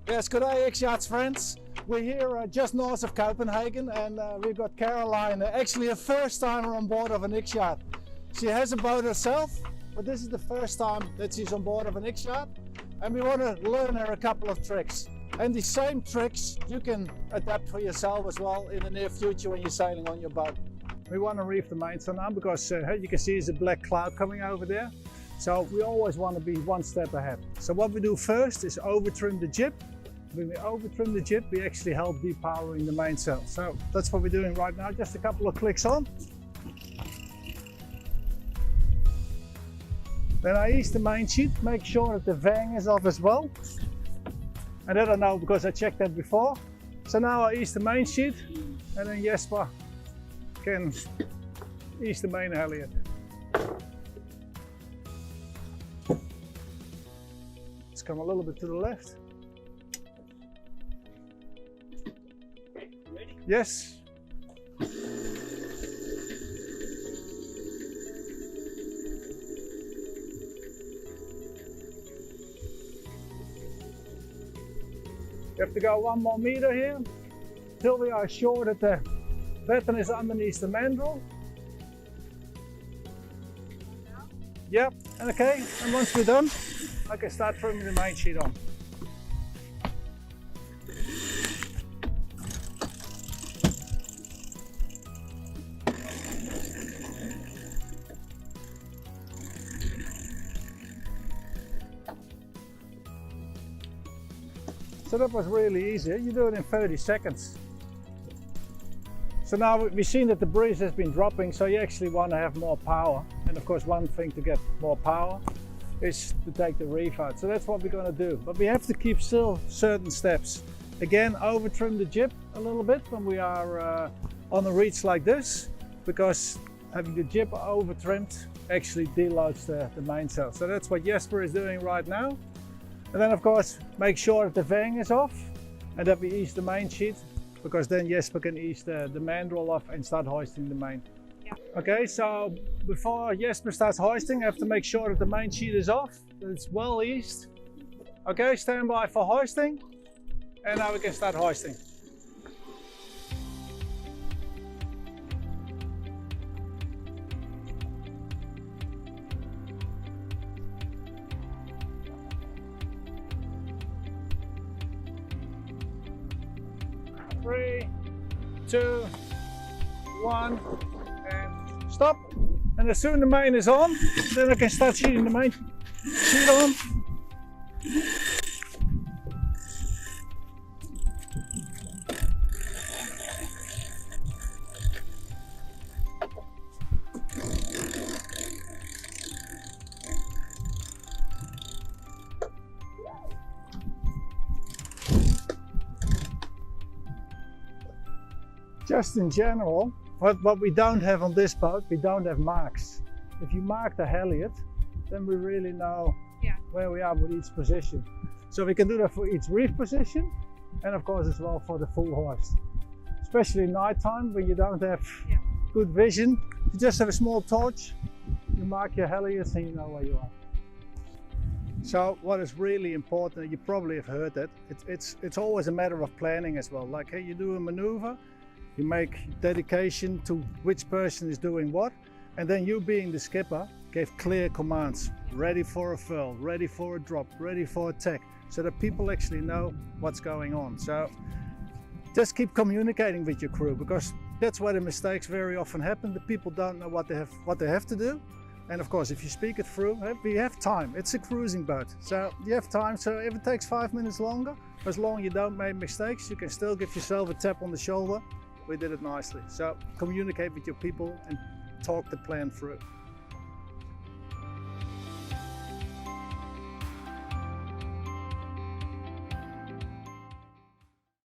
Yes, good day X-Yachts friends. We're here just north of Copenhagen, and we've got Caroline, actually a first timer on board of an X-Yacht. She has a boat herself, but this is the first time that she's on board of an X-Yacht, and we want to learn her a couple of tricks. And the same tricks you can adapt for yourself as well in the near future when you're sailing on your boat. We want to reef the mainsail now because you can see there's a black cloud coming over there. So we always want to be one step ahead. So what we do first is over trim the jib. When we over trim the jib, we actually help depowering the mainsail. So that's what we're doing right now, just a couple of clicks on. Then I ease the main sheet, make sure that the vang is off as well. And that I know because I checked that before. So now I ease the main sheet, and then Jesper can ease the main halyard. Let's come a little bit to the left. Ready? Yes. We have to go 1 more meter here till we are sure that the batten is underneath the mandrel. Yep, and okay, and once we're done, I can start trimming the main sheet on. So that was really easy. You do it in 30 seconds. So now we've seen that the breeze has been dropping, so you actually want to have more power. And of course, one thing to get more power is to take the reef out. So that's what we're going to do. But we have to keep still certain steps. Again, over trim the jib a little bit when we are on a reach like this, because having the jib over trimmed actually deloads the mainsail. So that's what Jesper is doing right now. And then of course, make sure that the vang is off and that we ease the main sheet, because then Jesper can ease the mandrel off and start hoisting the main. Yeah. Okay, so before Jesper starts hoisting, I have to make sure that the main sheet is off, that it's well eased. Okay, stand by for hoisting, and now we can start hoisting. Three, 2, 1, and stop. And as soon as the main is on, then I can start sheeting the main sheet on. Just in general, what we don't have on this boat, we don't have marks. If you mark the halyard, then we really know where we are with each position. So we can do that for each reef position, and of course as well for the full hoist. Especially night time when you don't have good vision, you just have a small torch, you mark your halyards and you know where you are. So what is really important, you probably have heard that, it's always a matter of planning as well. Like, hey, you do a maneuver, you make dedication to which person is doing what, and then you being the skipper gave clear commands. Ready for a furl, ready for a drop, ready for a tack, so that people actually know what's going on. So just keep communicating with your crew, because that's where the mistakes very often happen. The people don't know what they have to do. And of course, if you speak it through, we have time. It's a cruising boat, so you have time. So if it takes 5 minutes longer, as long as you don't make mistakes, you can still give yourself a tap on the shoulder. We did it nicely. So communicate with your people and talk the plan through.